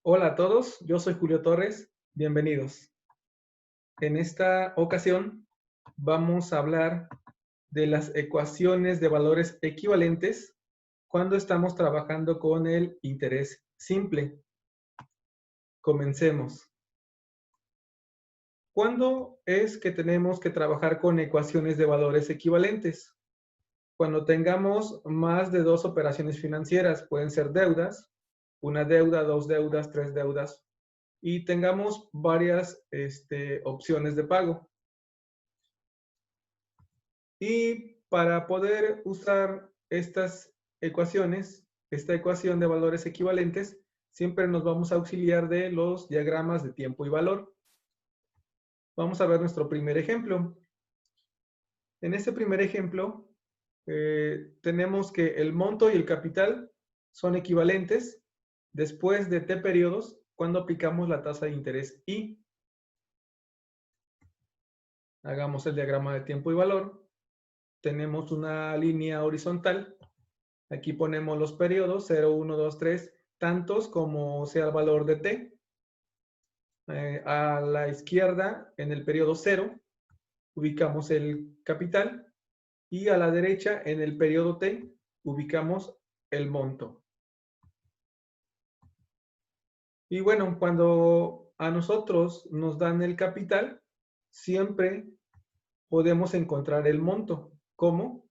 Hola a todos, yo soy Julio Torres, bienvenidos. En esta ocasión vamos a hablar de las ecuaciones de valores equivalentes cuando estamos trabajando con el interés simple. Comencemos. ¿Cuándo es que tenemos que trabajar con ecuaciones de valores equivalentes? Cuando tengamos más de dos operaciones financieras, pueden ser deudas, una deuda, dos deudas, tres deudas, y tengamos varias opciones de pago. Y para poder usar estas ecuaciones, esta ecuación de valores equivalentes, siempre nos vamos a auxiliar de los diagramas de tiempo y valor. Vamos a ver nuestro primer ejemplo. En este primer ejemplo, tenemos que el monto y el capital son equivalentes después de t periodos cuando aplicamos la tasa de interés I. Hagamos el diagrama de tiempo y valor. Tenemos una línea horizontal. Aquí ponemos los periodos 0, 1, 2, 3, tantos como sea el valor de t. A la izquierda, en el periodo 0, ubicamos el capital y a la derecha, en el periodo t, ubicamos el monto. Y bueno, cuando a nosotros nos dan el capital, siempre podemos encontrar el monto. ¿Cómo?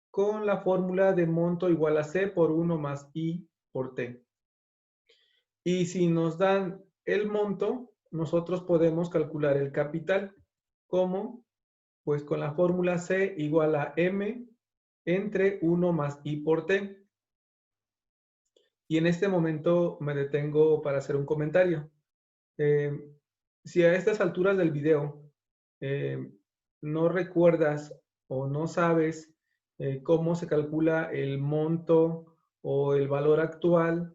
Con la fórmula de monto igual a C por 1 más I por T. Y si nos dan el monto, nosotros podemos calcular el capital. ¿Cómo? Pues con la fórmula C igual a M entre 1 más I por T. Y en este momento me detengo para hacer un comentario. Si a estas alturas del video no recuerdas o no sabes cómo se calcula el monto o el valor actual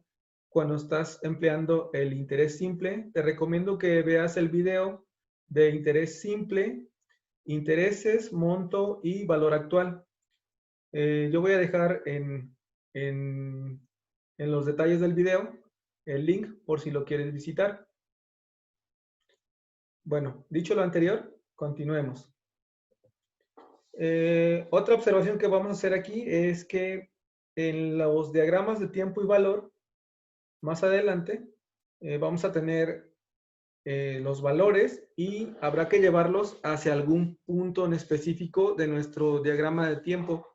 cuando estás empleando el interés simple, te recomiendo que veas el video de interés simple, intereses, monto y valor actual. Yo voy a dejar en los detalles del video el link por si lo quieres visitar. Bueno, dicho lo anterior, continuemos. Otra observación que vamos a hacer aquí es que en los diagramas de tiempo y valor, más adelante, vamos a tener los valores y habrá que llevarlos hacia algún punto en específico de nuestro diagrama de tiempo.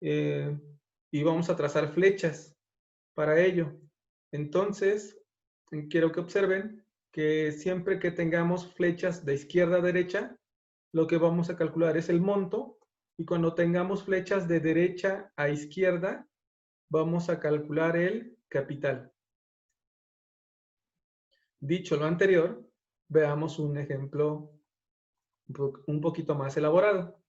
Y vamos a trazar flechas para ello. Entonces, quiero que observen que siempre que tengamos flechas de izquierda a derecha, lo que vamos a calcular es el monto, y cuando tengamos flechas de derecha a izquierda, vamos a calcular el capital. Dicho lo anterior, veamos un ejemplo un poquito más elaborado.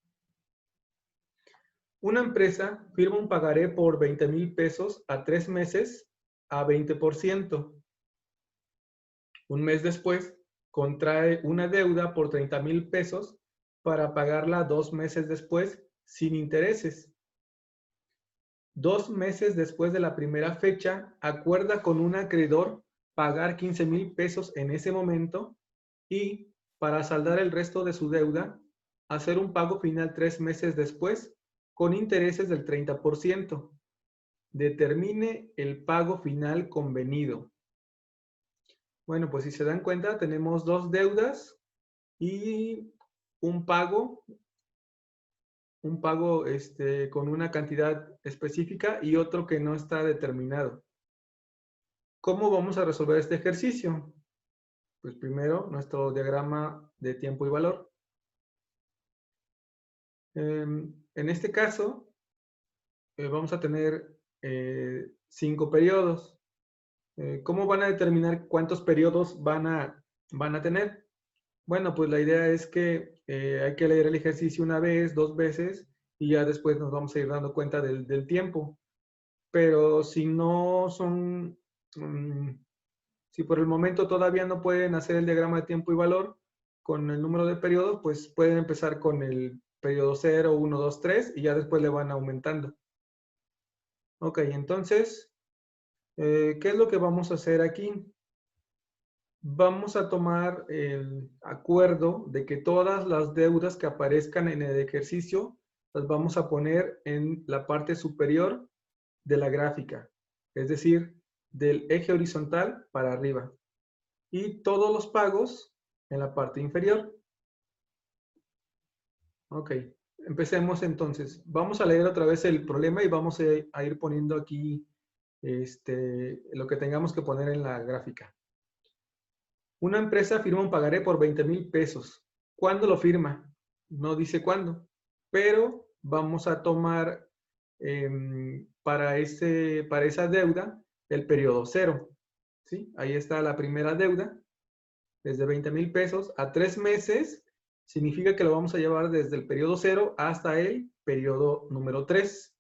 Una empresa firma un pagaré por 20,000 pesos a 3 meses a 20%. Un mes después, contrae una deuda por 30,000 pesos para pagarla 2 meses después sin intereses. 2 meses después de la primera fecha, acuerda con un acreedor pagar 15,000 pesos en ese momento y, para saldar el resto de su deuda, hacer un pago final 3 meses después con intereses del 30%. Determine el pago final convenido. Bueno, pues si se dan cuenta, tenemos dos deudas y un pago con una cantidad específica y otro que no está determinado. ¿Cómo vamos a resolver este ejercicio? Pues primero, nuestro diagrama de tiempo y valor. En este caso, vamos a tener 5 periodos. ¿Cómo van a determinar cuántos periodos van a tener? Bueno, pues la idea es que hay que leer el ejercicio una vez, dos veces, y ya después nos vamos a ir dando cuenta del tiempo. Pero si no son, si por el momento todavía no pueden hacer el diagrama de tiempo y valor con el número de periodos, pues pueden empezar con el periodo 0, 1, 2, 3 y ya después le van aumentando. Ok, entonces ¿Qué es lo que vamos a hacer aquí? Vamos a tomar el acuerdo de que todas las deudas que aparezcan en el ejercicio las vamos a poner en la parte superior de la gráfica, es decir, del eje horizontal para arriba. Y todos los pagos en la parte inferior. Ok, empecemos entonces. Vamos a leer otra vez el problema y vamos a ir poniendo aquí lo que tengamos que poner en la gráfica. Una empresa firma un pagaré por 20,000 pesos. ¿Cuándo lo firma? No dice cuándo, pero vamos a tomar para esa deuda el periodo cero. ¿Sí? Ahí está la primera deuda, desde 20,000 pesos a 3 meses, significa que lo vamos a llevar desde el periodo cero hasta el periodo número 3.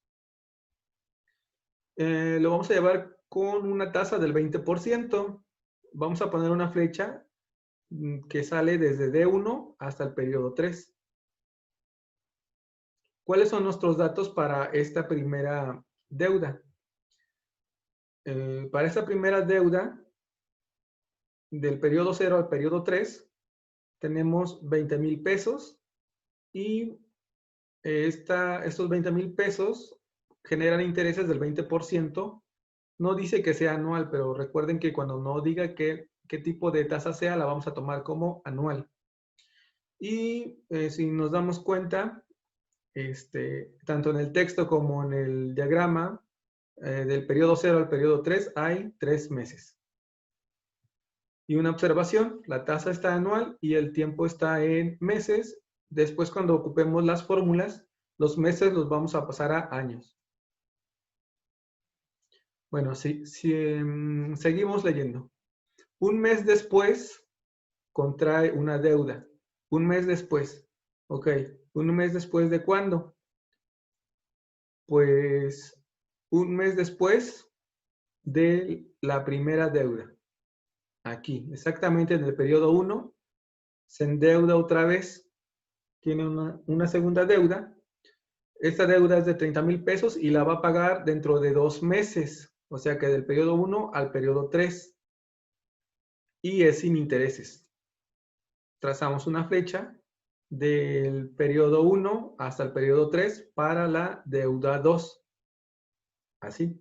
Lo vamos a llevar con una tasa del 20%. Vamos a poner una flecha que sale desde D1 hasta el periodo 3. ¿Cuáles son nuestros datos para esta primera deuda? Para esta primera deuda, del periodo 0 al periodo 3, tenemos 20,000 pesos y estos 20,000 pesos generan intereses del 20%. No dice que sea anual, pero recuerden que cuando no diga qué tipo de tasa sea, la vamos a tomar como anual. Y si nos damos cuenta, tanto en el texto como en el diagrama, del periodo 0 al periodo 3 hay 3 meses. Y una observación, la tasa está anual y el tiempo está en meses. Después, cuando ocupemos las fórmulas, los meses los vamos a pasar a años. Bueno, seguimos leyendo. Un mes después, contrae una deuda. Un mes después. Ok, ¿un mes después de cuándo? Pues un mes después de la primera deuda. Aquí, exactamente en el periodo 1, se endeuda otra vez, tiene una segunda deuda. Esta deuda es de 30,000 pesos y la va a pagar dentro de 2 meses, o sea que del periodo 1 al periodo 3, y es sin intereses. Trazamos una flecha del periodo 1 hasta el periodo 3 para la deuda 2. Así.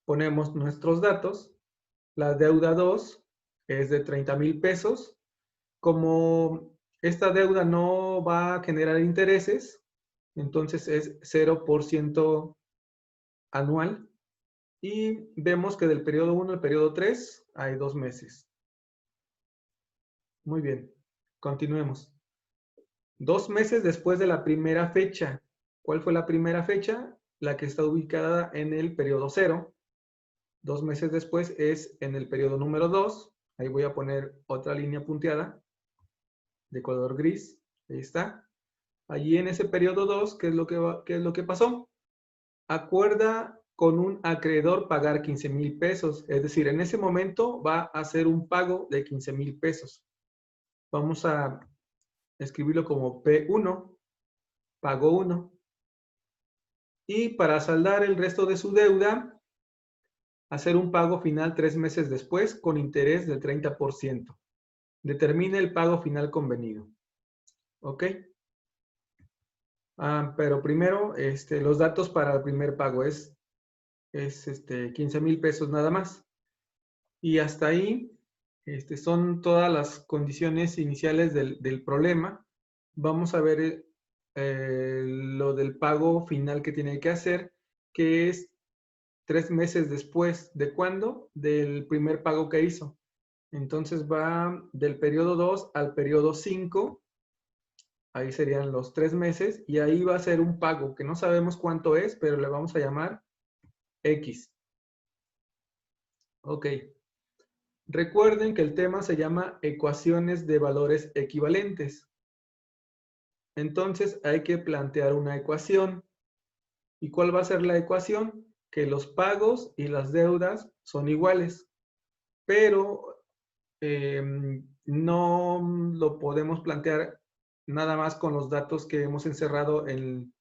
Ponemos nuestros datos. La deuda 2 es de 30,000 pesos. Como esta deuda no va a generar intereses, entonces es 0% anual. Y vemos que del periodo 1 al periodo 3 hay 2 meses. Muy bien, continuemos. 2 meses después de la primera fecha. ¿Cuál fue la primera fecha? La que está ubicada en el periodo 0. 2 meses después es en el periodo número 2. Ahí voy a poner otra línea punteada de color gris. Ahí está. Allí en ese periodo 2, ¿qué es lo que pasó? Acuerda con un acreedor pagar 15,000 pesos. Es decir, en ese momento va a hacer un pago de 15,000 pesos. Vamos a escribirlo como P1, pago 1. Y para saldar el resto de su deuda, hacer un pago final 3 meses después con interés del 30%. Determine el pago final convenido. ¿Ok? Pero primero, los datos para el primer pago es 15,000 pesos nada más. Y hasta ahí son todas las condiciones iniciales del problema. Vamos a ver lo del pago final que tiene que hacer, que es 3 meses después. ¿De cuándo? Del primer pago que hizo. Entonces va del periodo 2 al periodo 5. Ahí serían los 3 meses. Y ahí va a ser un pago que no sabemos cuánto es, pero le vamos a llamar X. Ok. Recuerden que el tema se llama ecuaciones de valores equivalentes. Entonces hay que plantear una ecuación. ¿Y cuál va a ser la ecuación? Que los pagos y las deudas son iguales, pero no lo podemos plantear nada más con los datos que hemos encerrado en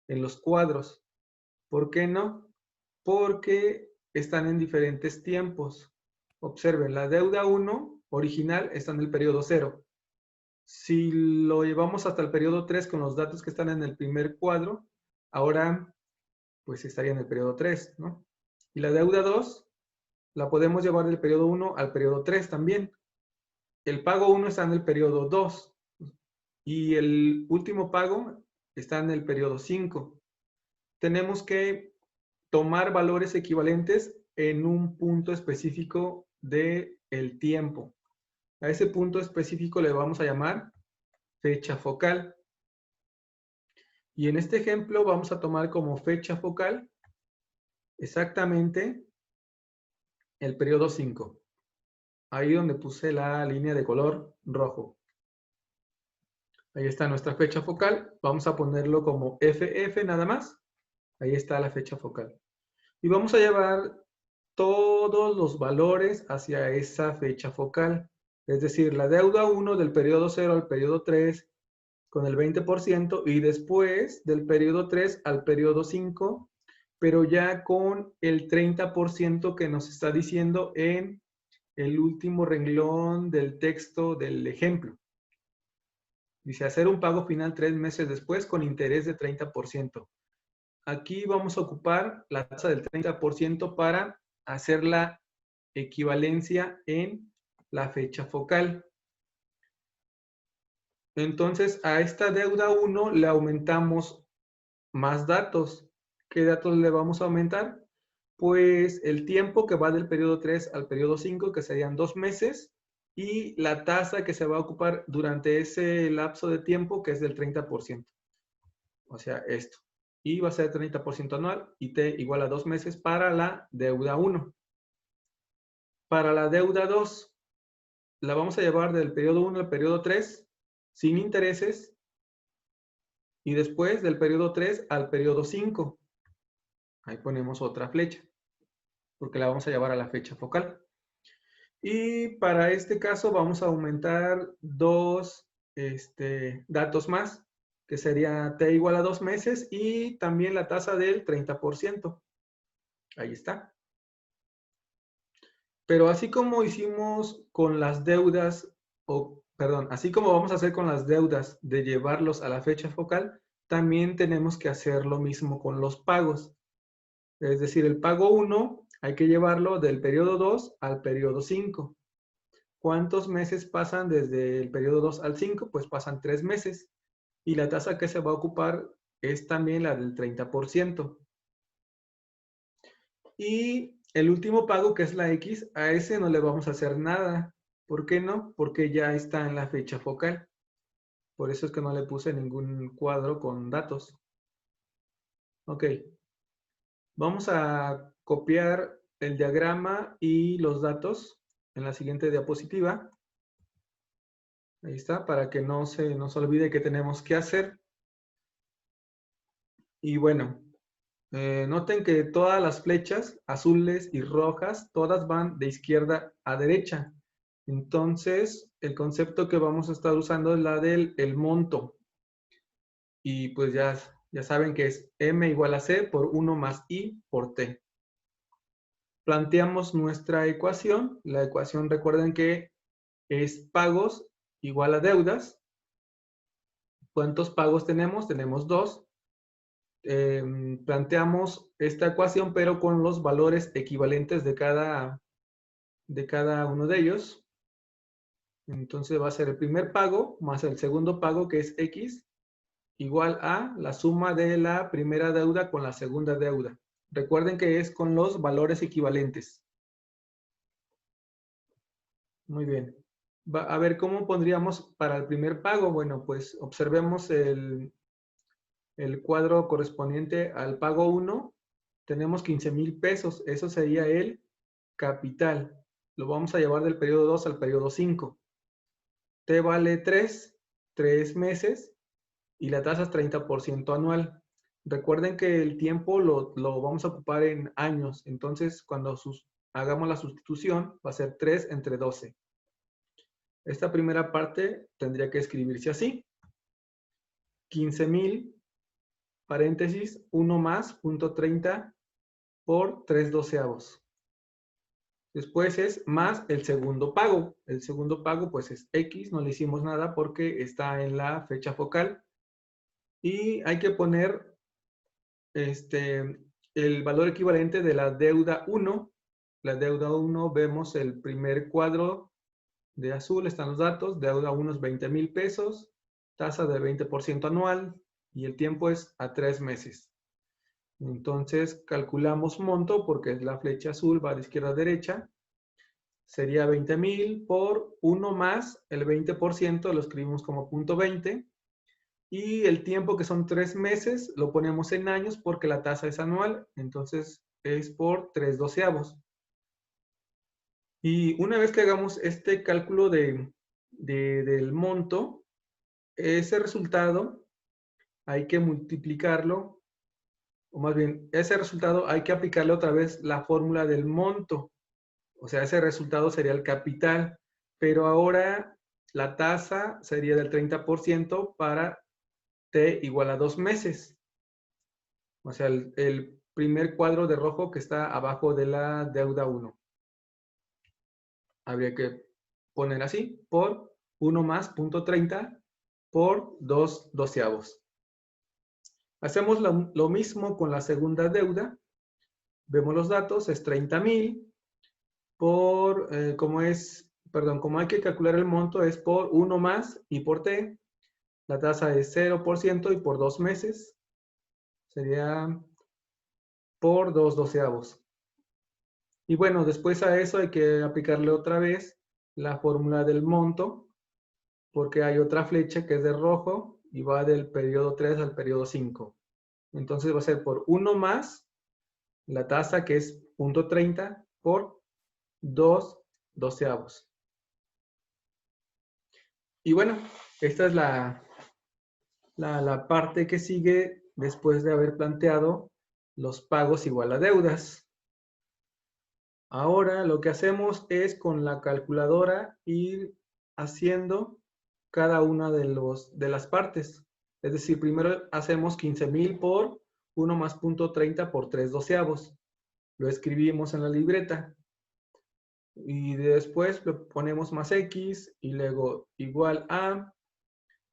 los cuadros. ¿Por qué no? Porque están en diferentes tiempos. Observen, la deuda 1 original está en el periodo 0. Si lo llevamos hasta el periodo 3 con los datos que están en el primer cuadro, ahora pues estaría en el periodo 3, ¿no? Y la deuda 2 la podemos llevar del periodo 1 al periodo 3 también. El pago 1 está en el periodo 2 y el último pago está en el periodo 5. Tenemos que tomar valores equivalentes en un punto específico del tiempo. A ese punto específico le vamos a llamar fecha focal. Y en este ejemplo vamos a tomar como fecha focal exactamente el periodo 5. Ahí donde puse la línea de color rojo. Ahí está nuestra fecha focal. Vamos a ponerlo como FF nada más. Ahí está la fecha focal. Y vamos a llevar todos los valores hacia esa fecha focal. Es decir, la deuda 1 del periodo 0 al periodo 3 con el 20% y después del periodo 3 al periodo 5, pero ya con el 30% que nos está diciendo en el último renglón del texto del ejemplo. Dice, hacer un pago final 3 meses después con interés de 30%. Aquí vamos a ocupar la tasa del 30% para hacer la equivalencia en la fecha focal. Entonces, a esta deuda 1 le aumentamos más datos. ¿Qué datos le vamos a aumentar? Pues el tiempo que va del periodo 3 al periodo 5, que serían 2 meses, y la tasa que se va a ocupar durante ese lapso de tiempo, que es del 30%. O sea, esto. Y va a ser 30% anual y T igual a 2 meses para la deuda 1. Para la deuda 2, la vamos a llevar del periodo 1 al periodo 3 sin intereses y después del periodo 3 al periodo 5. Ahí ponemos otra flecha porque la vamos a llevar a la fecha focal. Y para este caso vamos a aumentar dos datos más, que sería T igual a 2 meses y también la tasa del 30%. Ahí está. Pero así como hicimos con las deudas, así como vamos a hacer con las deudas de llevarlos a la fecha focal, también tenemos que hacer lo mismo con los pagos. Es decir, el pago 1 hay que llevarlo del periodo 2 al periodo 5. ¿Cuántos meses pasan desde el periodo 2 al 5? Pues pasan 3 meses. Y la tasa que se va a ocupar es también la del 30%. Y el último pago, que es la X, a ese no le vamos a hacer nada. ¿Por qué no? Porque ya está en la fecha focal. Por eso es que no le puse ningún cuadro con datos. Ok. Vamos a copiar el diagrama y los datos en la siguiente diapositiva. Ahí está, para que no se nos olvide qué tenemos que hacer. Y bueno, noten que todas las flechas azules y rojas, todas van de izquierda a derecha. Entonces, el concepto que vamos a estar usando es la del el monto. Y pues ya saben que es M igual a C por 1 más I por T. Planteamos nuestra ecuación. La ecuación, recuerden que es pagos igual a deudas. ¿Cuántos pagos tenemos? Tenemos 2. Planteamos esta ecuación, pero con los valores equivalentes de cada uno de ellos. Entonces va a ser el primer pago más el segundo pago, que es X, igual a la suma de la primera deuda con la segunda deuda. Recuerden que es con los valores equivalentes. Muy bien. A ver, ¿cómo pondríamos para el primer pago? Bueno, pues observemos el cuadro correspondiente al pago 1. Tenemos 15,000 pesos. Eso sería el capital. Lo vamos a llevar del periodo 2 al periodo 5. T vale 3 meses y la tasa es 30% anual. Recuerden que el tiempo lo vamos a ocupar en años. Entonces, cuando hagamos la sustitución, va a ser 3 entre 12. Esta primera parte tendría que escribirse así. 15,000, paréntesis, 1 más, punto 30 por 3/12. Después es más el segundo pago. El segundo pago pues es X, no le hicimos nada porque está en la fecha focal. Y hay que poner el valor equivalente de la deuda 1. La deuda 1 vemos el primer cuadro de azul, están los datos. Deuda 1 es 20,000 pesos, tasa de 20% anual y el tiempo es a 3 meses. Entonces calculamos monto porque es la flecha azul, va de izquierda a derecha. Sería 20,000 por 1 más el 20%, lo escribimos como 0.20. Y el tiempo, que son 3 meses, lo ponemos en años porque la tasa es anual, entonces es por 3/12. Y una vez que hagamos este cálculo del monto, ese resultado hay que multiplicarlo, o más bien, ese resultado hay que aplicarle otra vez la fórmula del monto. O sea, ese resultado sería el capital, pero ahora la tasa sería del 30% para T igual a 2 meses. O sea, el primer cuadro de rojo que está abajo de la deuda 1. Habría que poner así, por 1 más 0.30 por 2/12. Hacemos lo mismo con la segunda deuda. Vemos los datos, es 30,000 por, como hay que calcular el monto, es por 1 más y por T. La tasa es 0% y por 2 meses sería por 2/12. Y bueno, después a eso hay que aplicarle otra vez la fórmula del monto, porque hay otra flecha que es de rojo y va del periodo 3 al periodo 5. Entonces va a ser por 1 más la tasa, que es 0.30 por 2/12. Y bueno, esta es la parte que sigue después de haber planteado los pagos igual a deudas. Ahora lo que hacemos es con la calculadora ir haciendo cada una de las partes. Es decir, primero hacemos 15,000 por 1 más 0.30 por 3/12. Lo escribimos en la libreta. Y después lo ponemos más X y luego igual a.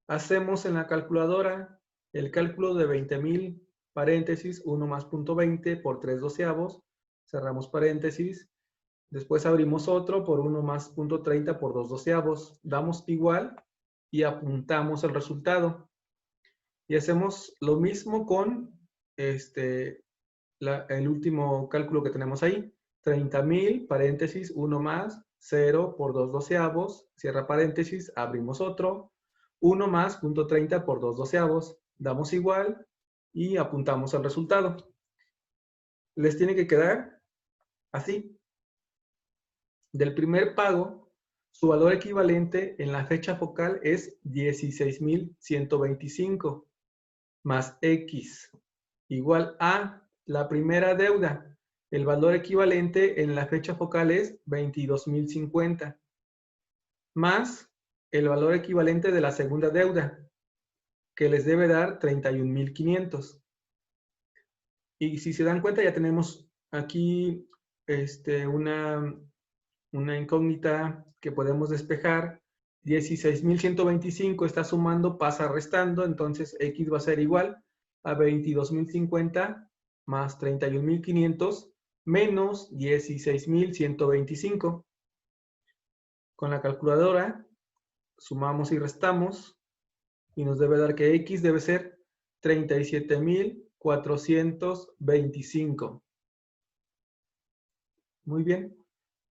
Hacemos en la calculadora el cálculo de 20,000, paréntesis, 1 más 0.20 por 3/12. Cerramos paréntesis. Después abrimos otro por 1 más 0.30 por 2/12. Damos igual y apuntamos el resultado. Y hacemos lo mismo con el último cálculo que tenemos ahí. 30,000, paréntesis, 1 más, 0 por 2/12. Cierra paréntesis, abrimos otro. 1 más 0.30 por 2/12. Damos igual y apuntamos el resultado. Les tiene que quedar así. Del primer pago, su valor equivalente en la fecha focal es 16,125 más X igual a la primera deuda. El valor equivalente en la fecha focal es 22,050 más el valor equivalente de la segunda deuda, que les debe dar 31,500. Y si se dan cuenta, ya tenemos aquí una incógnita que podemos despejar. 16,125 está sumando, pasa restando, entonces X va a ser igual a 22,050 más 31,500 menos 16,125. Con la calculadora sumamos y restamos y nos debe dar que X debe ser 37,425. Muy bien.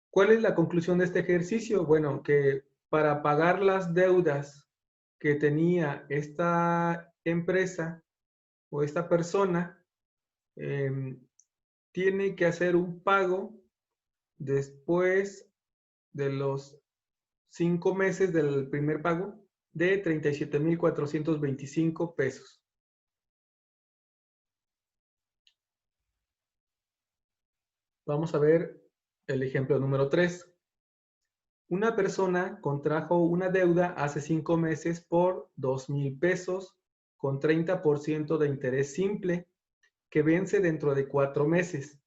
¿Cuál es la conclusión de este ejercicio? Bueno, que para pagar las deudas que tenía esta empresa o esta persona, tiene que hacer un pago después de los 5 meses del primer pago de 37,425 pesos. Vamos a ver el ejemplo número 3. Una persona contrajo una deuda hace 5 meses por 2,000 pesos con 30% de interés simple que vence dentro de 4 meses.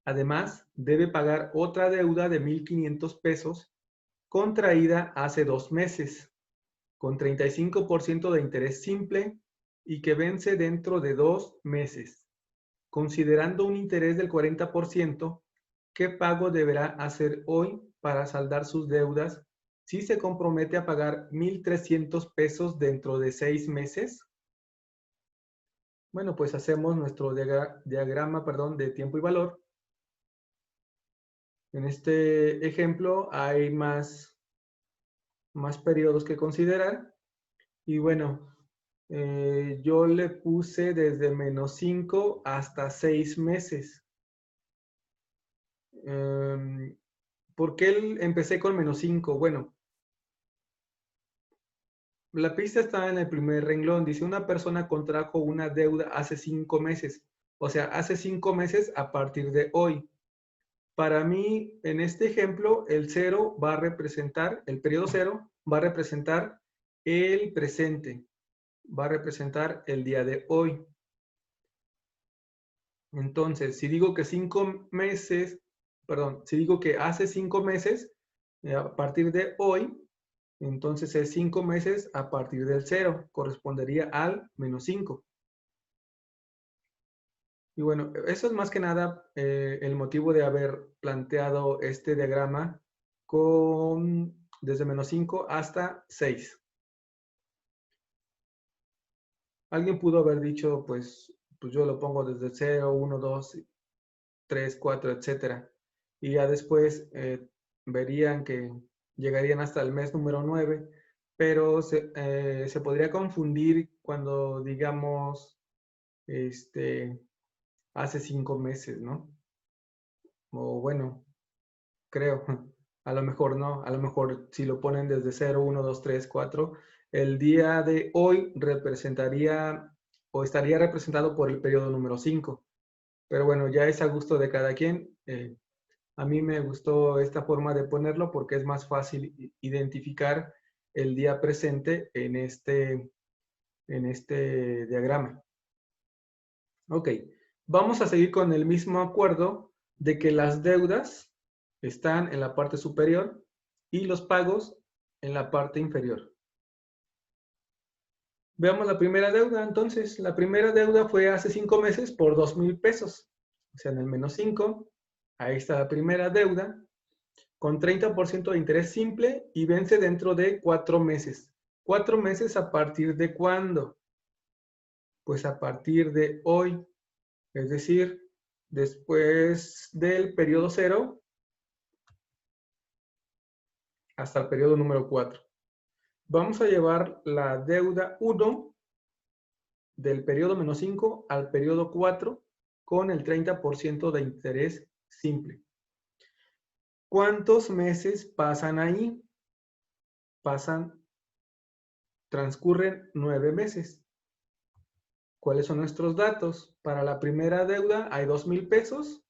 Además, debe pagar otra deuda de 1,500 pesos contraída hace 2 meses, con 35% de interés simple y que vence dentro de 2 meses. Considerando un interés del 40%, ¿qué pago deberá hacer hoy para saldar sus deudas si se compromete a pagar 1,300 pesos dentro de 6 meses? Bueno, pues hacemos nuestro diagrama, de tiempo y valor. En este ejemplo hay más periodos que considerar. Y bueno, yo le puse desde -5 hasta 6 meses. ¿Por qué empecé con -5? Bueno, la pista está en el primer renglón. Dice, una persona contrajo una deuda hace 5 meses. O sea, hace 5 meses a partir de hoy. Para mí, en este ejemplo, el periodo 0 va a representar el presente. Va a representar el día de hoy. Entonces, si digo que 5 meses, si digo que hace 5 meses, a partir de hoy, entonces es 5 meses a partir del 0, correspondería al -5. Y bueno, eso es más que nada el motivo de haber planteado este diagrama desde -5 hasta 6. Alguien pudo haber dicho, pues yo lo pongo desde 0, 1, 2, 3, 4, etcétera. Y ya después verían que llegarían hasta el mes número 9, pero se podría confundir cuando digamos, hace 5 meses, ¿no? O bueno, creo, a lo mejor no, a lo mejor si lo ponen desde 0, 1, 2, 3, 4, el día de hoy representaría o estaría representado por el periodo número 5. Pero bueno, ya es a gusto de cada quien. A mí me gustó esta forma de ponerlo porque es más fácil identificar el día presente en este diagrama. Ok, vamos a seguir con el mismo acuerdo de que las deudas están en la parte superior y los pagos en la parte inferior. Veamos la primera deuda. Entonces, la primera deuda fue hace 5 meses por 2,000 pesos. O sea, en el -5, ahí está la primera deuda, con 30% de interés simple y vence dentro de 4 meses. ¿4 meses a partir de cuándo? Pues a partir de hoy, es decir, después del periodo 0 hasta el periodo número 4. Vamos a llevar la deuda 1 del periodo -5 al periodo 4 con el 30% de interés simple. ¿Cuántos meses pasan ahí? Transcurren 9 meses. ¿Cuáles son nuestros datos? Para la primera deuda hay 2,000 pesos.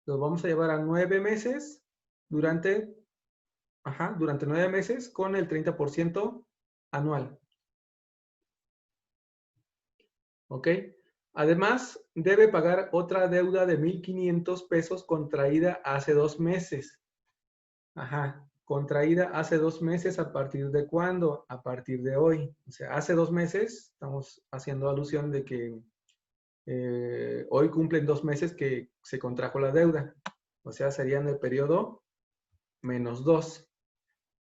Los vamos a llevar a 9 meses durante 9 meses con el 30% anual. ¿Ok? Además, debe pagar otra deuda de 1,500 pesos contraída hace 2 meses. Contraída hace 2 meses, ¿a partir de cuándo? A partir de hoy. O sea, hace 2 meses, estamos haciendo alusión de que hoy cumplen 2 meses que se contrajo la deuda. O sea, serían el periodo -2,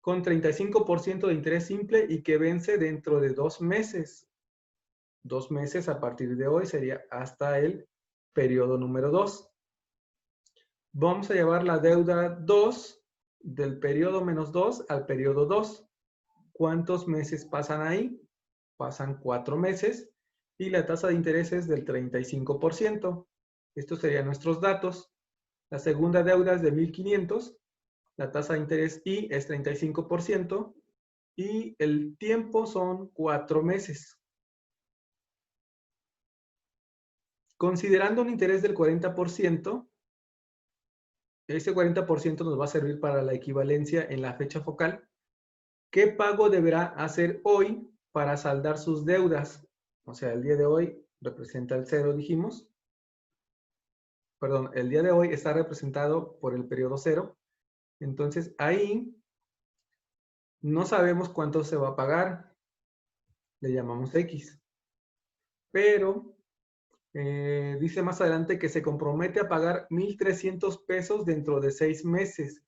con 35% de interés simple y que vence dentro de 2 meses. 2 meses a partir de hoy sería hasta el periodo número 2. Vamos a llevar la deuda 2 del periodo -2 al periodo 2. ¿Cuántos meses pasan ahí? Pasan 4 meses y la tasa de interés es del 35%. Estos serían nuestros datos. La segunda deuda es de 1,500. La tasa de interés I es 35% y el tiempo son 4 meses. Considerando un interés del 40%, ese 40% nos va a servir para la equivalencia en la fecha focal. ¿Qué pago deberá hacer hoy para saldar sus deudas? O sea, el día de hoy representa el 0, dijimos. perdón, el día de hoy está representado por el periodo 0. Entonces, ahí no sabemos cuánto se va a pagar. Le llamamos X. Pero dice más adelante que se compromete a pagar 1,300 pesos dentro de 6 meses.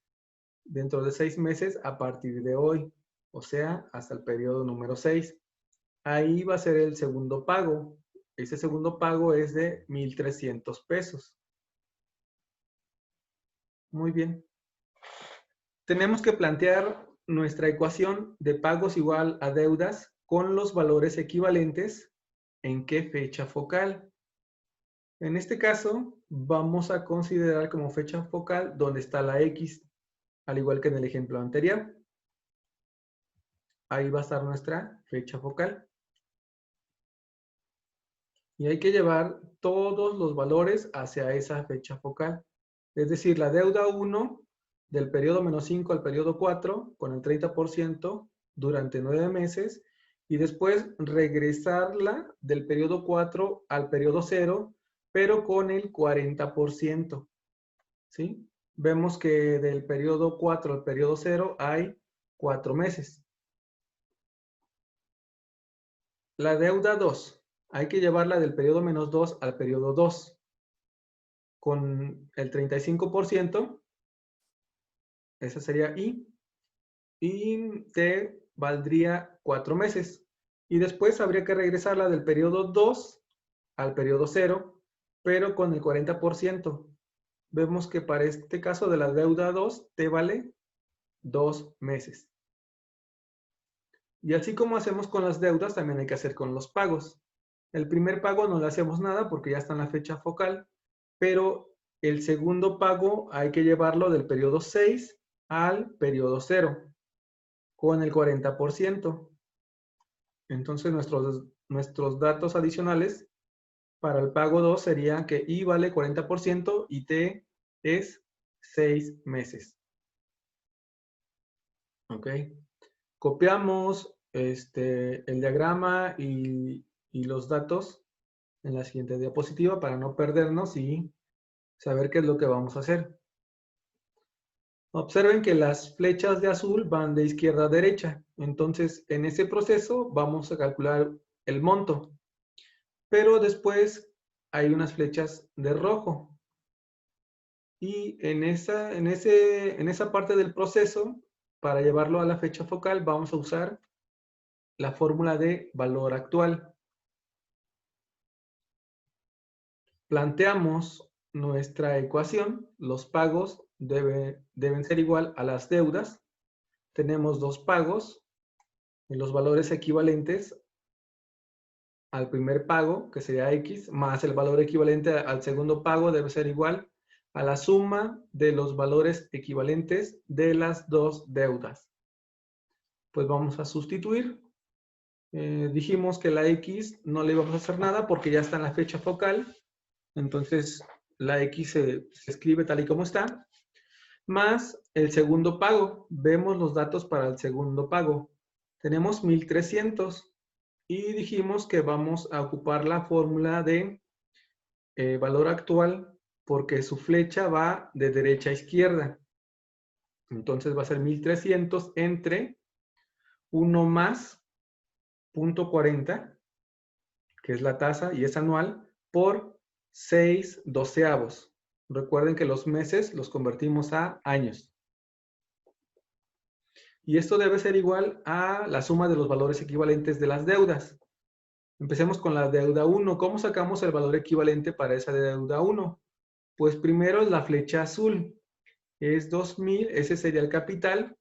Dentro de 6 meses a partir de hoy. O sea, hasta el periodo número 6. Ahí va a ser el segundo pago. Ese segundo pago es de 1,300 pesos. Muy bien. Tenemos que plantear nuestra ecuación de pagos igual a deudas con los valores equivalentes en qué fecha focal. En este caso, vamos a considerar como fecha focal donde está la X, al igual que en el ejemplo anterior. Ahí va a estar nuestra fecha focal. Y hay que llevar todos los valores hacia esa fecha focal. Es decir, la deuda 1 del periodo -5 al periodo 4 con el 30% durante 9 meses y después regresarla del periodo 4 al periodo 0, pero con el 40%. ¿Sí? Vemos que del periodo 4 al periodo 0 hay 4 meses. La deuda 2. Hay que llevarla del periodo -2 al periodo 2 con el 35%. Esa sería I. Y T valdría 4 meses. Y después habría que regresarla del periodo 2 al periodo 0, pero con el 40%. Vemos que para este caso de la deuda 2, T vale 2 meses. Y así como hacemos con las deudas, también hay que hacer con los pagos. El primer pago no le hacemos nada porque ya está en la fecha focal, pero el segundo pago hay que llevarlo del periodo 6 al periodo 0 con el 40%. Entonces nuestros datos adicionales para el pago 2 serían que I vale 40% y T es 6 meses. ¿Ok? Copiamos el diagrama y los datos en la siguiente diapositiva para no perdernos y saber qué es lo que vamos a hacer. Observen que las flechas de azul van de izquierda a derecha. Entonces, en ese proceso vamos a calcular el monto. Pero después hay unas flechas de rojo. Y en esa parte del proceso, para llevarlo a la fecha focal, vamos a usar la fórmula de valor actual. Planteamos nuestra ecuación. Los pagos deben ser igual a las deudas. Tenemos dos pagos y los valores equivalentes al primer pago, que sería X, más el valor equivalente al segundo pago debe ser igual a la suma de los valores equivalentes de las dos deudas. Pues vamos a sustituir. Dijimos que la X no le íbamos a hacer nada porque ya está en la fecha focal. Entonces la X se escribe tal y como está. Más el segundo pago. Vemos los datos para el segundo pago. Tenemos 1,300 y dijimos que vamos a ocupar la fórmula de valor actual porque su flecha va de derecha a izquierda. Entonces va a ser 1,300 entre 1 más 0.40, que es la tasa y es anual, por 6/12. Recuerden que los meses los convertimos a años. Y esto debe ser igual a la suma de los valores equivalentes de las deudas. Empecemos con la deuda 1. ¿Cómo sacamos el valor equivalente para esa deuda 1? Pues primero la flecha azul. Es 2,000, ese sería el capital.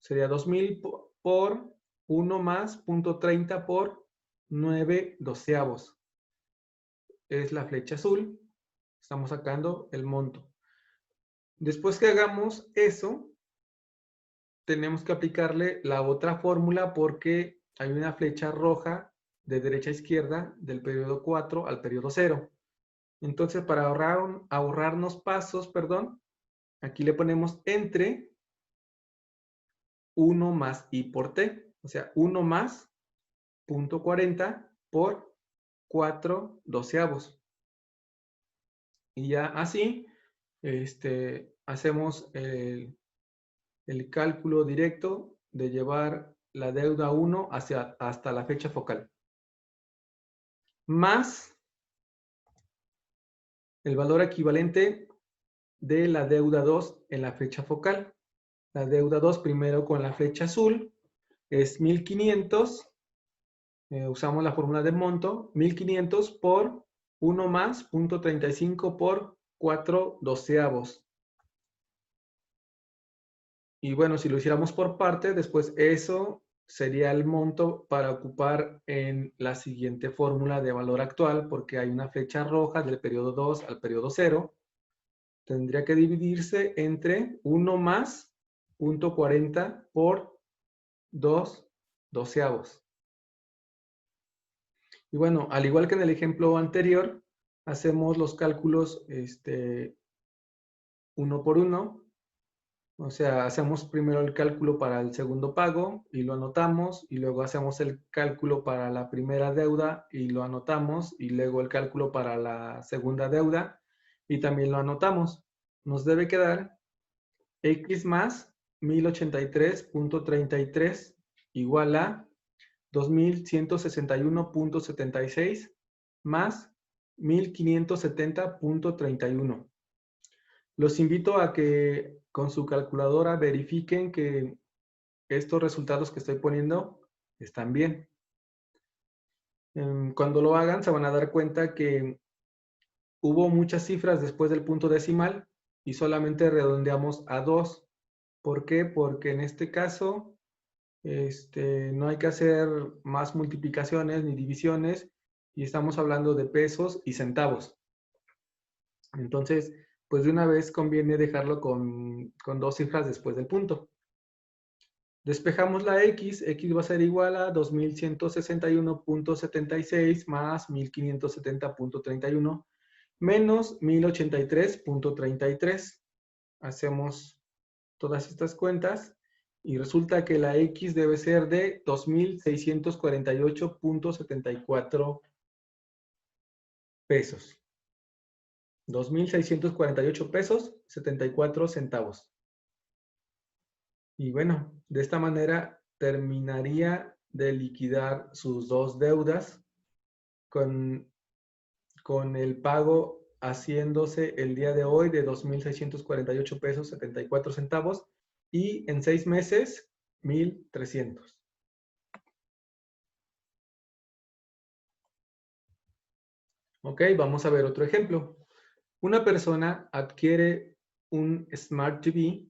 Sería 2,000 por 1 más 0.30 por 9/12. Es la flecha azul. Estamos sacando el monto. Después que hagamos eso, tenemos que aplicarle la otra fórmula porque hay una flecha roja de derecha a izquierda del periodo 4 al periodo 0. Entonces, para ahorrarnos pasos, perdón, aquí le ponemos entre 1 más I por T. O sea, 1 más 0.40 por 4/12. Y ya así hacemos el cálculo directo de llevar la deuda 1 hasta la fecha focal. Más el valor equivalente de la deuda 2 en la fecha focal. La deuda 2 primero con la flecha azul es 1500. Usamos la fórmula de monto. 1500 por 1 más 0.35 por 4 doceavos. Y bueno, si lo hiciéramos por parte, después eso sería el monto para ocupar en la siguiente fórmula de valor actual, porque hay una flecha roja del periodo 2 al periodo 0. Tendría que dividirse entre 1 más 0.40 por 2 doceavos. Y bueno, al igual que en el ejemplo anterior, hacemos los cálculos uno por uno. O sea, hacemos primero el cálculo para el segundo pago y lo anotamos, y luego hacemos el cálculo para la primera deuda y lo anotamos, y luego el cálculo para la segunda deuda y también lo anotamos. Nos debe quedar X más 1083.33 igual a 2161.76 más 1570.31. Los invito a que con su calculadora verifiquen que estos resultados que estoy poniendo están bien. Cuando lo hagan se van a dar cuenta que hubo muchas cifras después del punto decimal y solamente redondeamos a 2. ¿Por qué? Porque en este caso no hay que hacer más multiplicaciones ni divisiones y estamos hablando de pesos y centavos. Entonces, pues de una vez conviene dejarlo con 2 cifras después del punto. Despejamos la X va a ser igual a 2161.76 más 1570.31 menos 1083.33. Hacemos todas estas cuentas y resulta que la X debe ser de 2,648.74 pesos. 2,648 pesos 74 centavos. Y bueno, de esta manera terminaría de liquidar sus dos deudas con el pago haciéndose el día de hoy de 2,648 pesos 74 centavos y en 6 meses 1,300. Ok, vamos a ver otro ejemplo. Una persona adquiere un Smart TV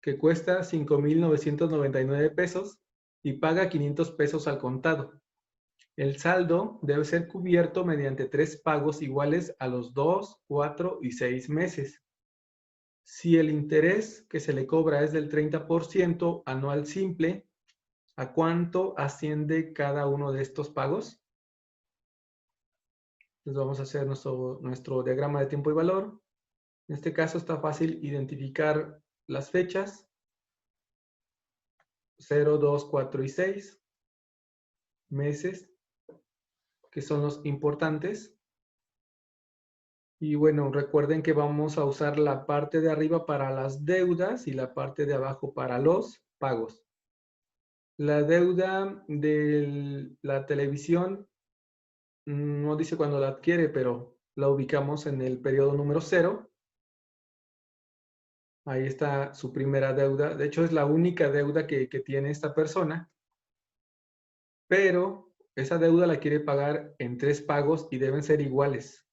que cuesta 5,999 pesos y paga 500 pesos al contado. El saldo debe ser cubierto mediante 3 pagos iguales a los 2, 4 y 6 meses. Si el interés que se le cobra es del 30% anual simple, ¿a cuánto asciende cada uno de estos pagos? Entonces vamos a hacer nuestro diagrama de tiempo y valor. En este caso está fácil identificar las fechas. 0, 2, 4 y 6 meses, que son los importantes. Y bueno, recuerden que vamos a usar la parte de arriba para las deudas y la parte de abajo para los pagos. La deuda de la televisión no dice cuándo la adquiere, pero la ubicamos en el periodo número 0. Ahí está su primera deuda. De hecho, es la única deuda que tiene esta persona. Pero esa deuda la quiere pagar en 3 pagos y deben ser iguales.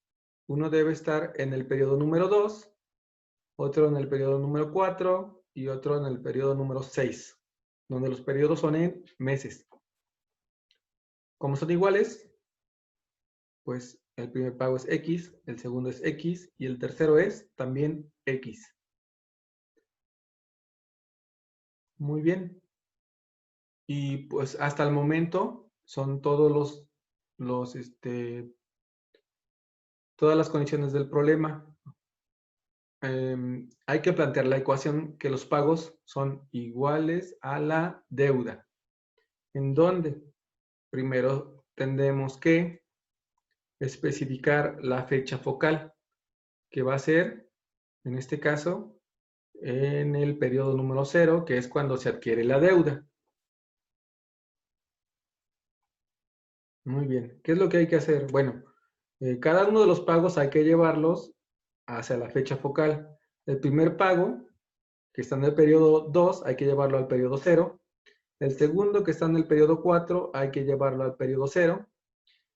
Uno debe estar en el periodo número 2, otro en el periodo número 4 y otro en el periodo número 6, donde los periodos son en meses. Como son iguales, pues el primer pago es X, el segundo es X y el tercero es también X. Muy bien. Y pues hasta el momento son todos todas las condiciones del problema. Hay que plantear la ecuación que los pagos son iguales a la deuda. ¿En dónde? Primero tendremos que especificar la fecha focal. que va a ser, en este caso, en el periodo número 0, que es cuando se adquiere la deuda. Muy bien. ¿Qué es lo que hay que hacer? Bueno, cada uno de los pagos hay que llevarlos hacia la fecha focal. El primer pago, que está en el periodo 2, hay que llevarlo al periodo 0. El segundo, que está en el periodo 4, hay que llevarlo al periodo 0.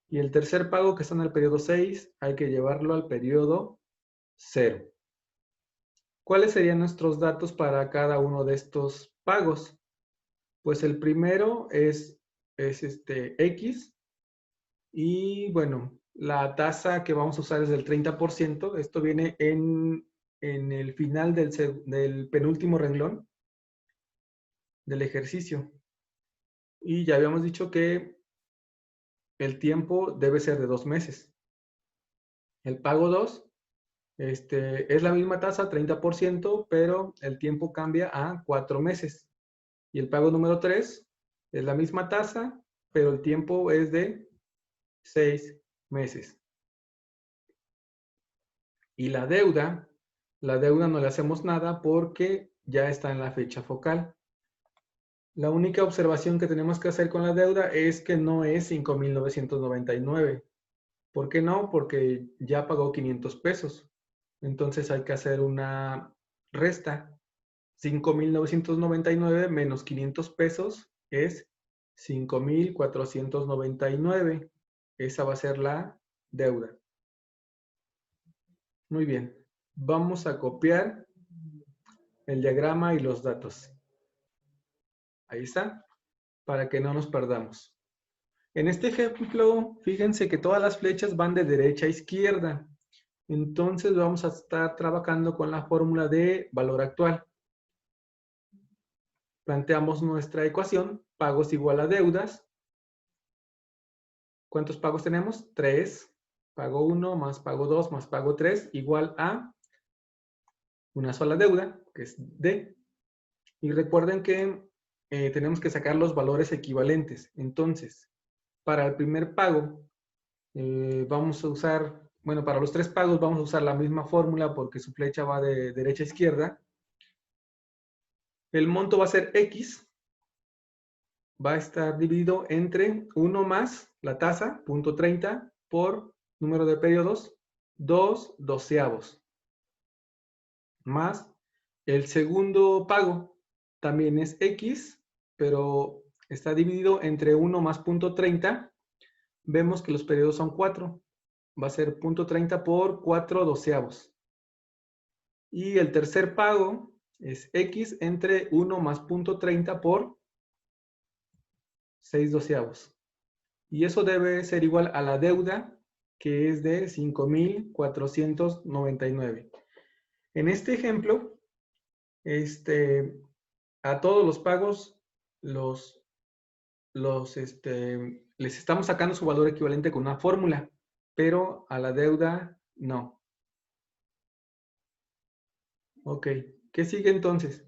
Y el tercer pago, que está en el periodo 6, hay que llevarlo al periodo 0. ¿Cuáles serían nuestros datos para cada uno de estos pagos? Pues el primero es X. Y bueno, la tasa que vamos a usar es del 30%. Esto viene en el final del penúltimo renglón del ejercicio. Y ya habíamos dicho que el tiempo debe ser de 2 meses. El pago 2 es la misma tasa, 30%, pero el tiempo cambia a 4 meses. Y el pago número 3 es la misma tasa, pero el tiempo es de 6 meses. Y la deuda no le hacemos nada porque ya está en la fecha focal. La única observación que tenemos que hacer con la deuda es que no es 5,999. ¿Por qué no? Porque ya pagó 500 pesos. Entonces hay que hacer una resta. 5,999 menos 500 pesos es 5,499. Esa va a ser la deuda. Muy bien. Vamos a copiar el diagrama y los datos. Ahí está, para que no nos perdamos. En este ejemplo, fíjense que todas las flechas van de derecha a izquierda. Entonces vamos a estar trabajando con la fórmula de valor actual. Planteamos nuestra ecuación, pagos igual a deudas. ¿Cuántos pagos tenemos? 3. Pago 1 más pago 2 más pago 3 igual a una sola deuda, que es D. Y recuerden que tenemos que sacar los valores equivalentes. Entonces, para el primer pago, vamos a usar, bueno, para los 3 pagos vamos a usar la misma fórmula porque su flecha va de derecha a izquierda. El monto va a ser X, va a estar dividido entre 1 más la tasa, punto 30, por número de periodos, 2 doceavos, más el segundo pago, también es X, pero está dividido entre 1 más punto 30. Vemos que los periodos son 4. Va a ser punto 30 por 4 doceavos. Y el tercer pago es X entre 1 más punto 30 por 6 doceavos. Y eso debe ser igual a la deuda, que es de 5,499. En este ejemplo, a todos los pagos les estamos sacando su valor equivalente con una fórmula, pero a la deuda no. Ok, ¿qué sigue entonces?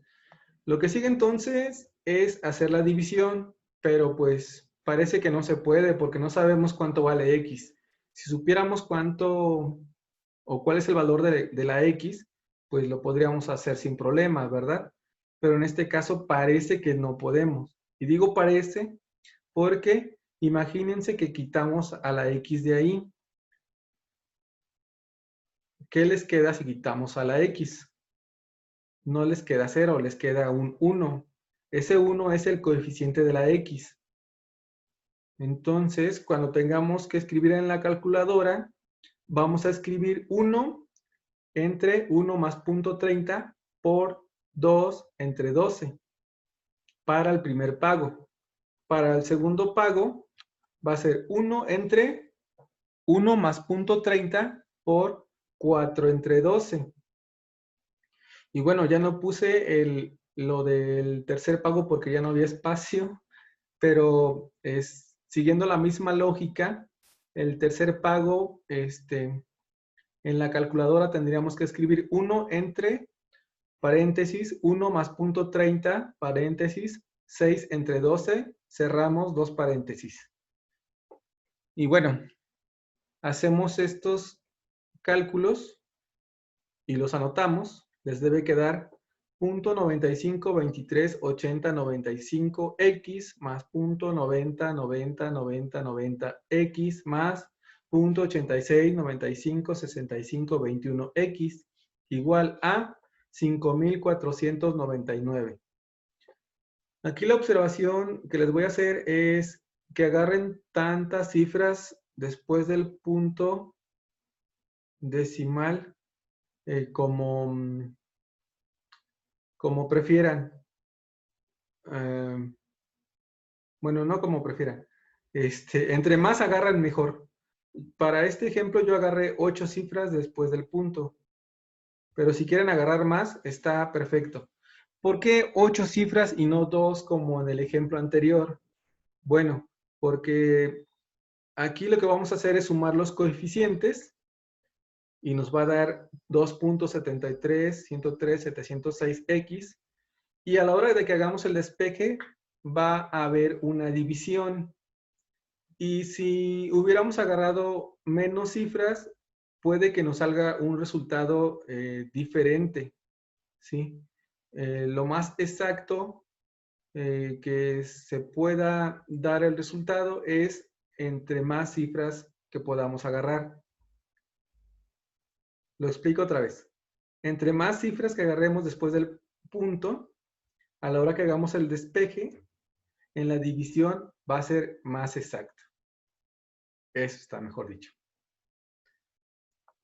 Lo que sigue entonces es hacer la división, pero pues parece que no se puede porque no sabemos cuánto vale X. Si supiéramos cuánto o cuál es el valor de la X, pues lo podríamos hacer sin problemas, ¿verdad? Pero en este caso parece que no podemos. Y digo parece porque imagínense que quitamos a la X de ahí. ¿Qué les queda si quitamos a la X? No les queda 0, les queda un 1. Ese 1 es el coeficiente de la X. Entonces, cuando tengamos que escribir en la calculadora, vamos a escribir 1 entre 1 más punto 30 por 2 entre 12 para el primer pago. Para el segundo pago va a ser 1 entre 1 más punto 30 por 4 entre 12. Y bueno, ya no puse lo del tercer pago porque ya no había espacio, pero siguiendo la misma lógica, el tercer pago, en la calculadora tendríamos que escribir 1 entre paréntesis 1 más punto 30 paréntesis 6 entre 12, cerramos 2 paréntesis. Y bueno, hacemos estos cálculos y los anotamos, les debe quedar 0.95238095x más 0.90909090x más 0.86956521x igual a 5.499. Aquí la observación que les voy a hacer es que agarren tantas cifras después del punto decimal como prefieran. Bueno, no como prefieran. Entre más agarran, mejor. Para este ejemplo yo agarré 8 cifras después del punto. Pero si quieren agarrar más, está perfecto. ¿Por qué 8 cifras y no 2 como en el ejemplo anterior? Bueno, porque aquí lo que vamos a hacer es sumar los coeficientes y nos va a dar 2.73, 103, 706x. Y a la hora de que hagamos el despeje, va a haber una división. Y si hubiéramos agarrado menos cifras, puede que nos salga un resultado diferente, ¿sí? Lo más exacto que se pueda dar el resultado es entre más cifras que podamos agarrar. Lo explico otra vez. Entre más cifras que agarremos después del punto, a la hora que hagamos el despeje, en la división va a ser más exacto. Eso está mejor dicho.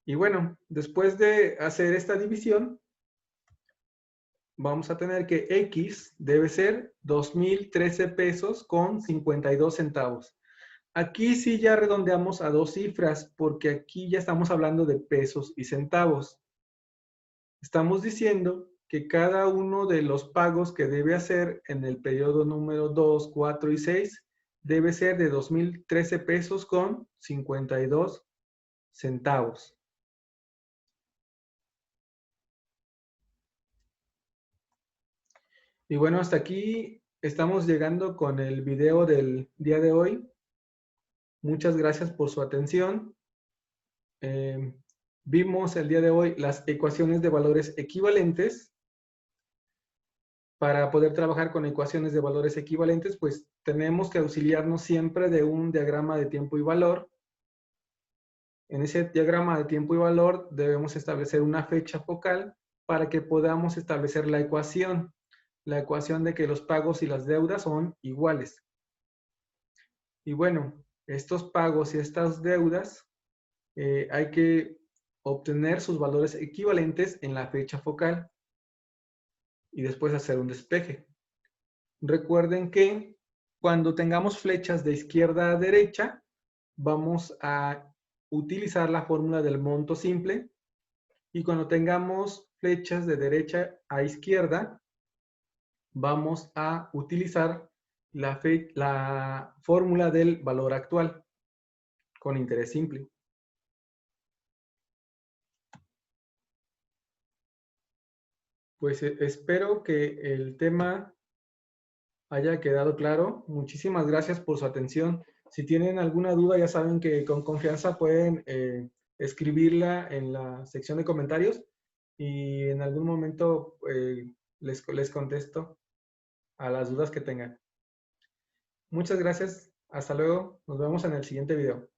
Y bueno, después de hacer esta división, vamos a tener que X debe ser 2,013 pesos con 52 centavos. Aquí sí ya redondeamos a 2 cifras, porque aquí ya estamos hablando de pesos y centavos. Estamos diciendo que cada uno de los pagos que debe hacer en el periodo número 2, 4 y 6 debe ser de 2,013 pesos con 52 centavos. Y bueno, hasta aquí estamos llegando con el video del día de hoy. Muchas gracias por su atención. Vimos el día de hoy las ecuaciones de valores equivalentes. Para poder trabajar con ecuaciones de valores equivalentes, pues tenemos que auxiliarnos siempre de un diagrama de tiempo y valor. En ese diagrama de tiempo y valor debemos establecer una fecha focal para que podamos establecer la ecuación de que los pagos y las deudas son iguales. Y bueno, estos pagos y estas deudas hay que obtener sus valores equivalentes en la fecha focal y después hacer un despeje. Recuerden que cuando tengamos flechas de izquierda a derecha, vamos a utilizar la fórmula del monto simple, y cuando tengamos flechas de derecha a izquierda, vamos a utilizar la fórmula del valor actual con interés simple. Pues espero que el tema haya quedado claro. Muchísimas gracias por su atención. Si tienen alguna duda, ya saben que con confianza pueden escribirla en la sección de comentarios y en algún momento les contesto a las dudas que tengan. Muchas gracias. Hasta luego. Nos vemos en el siguiente video.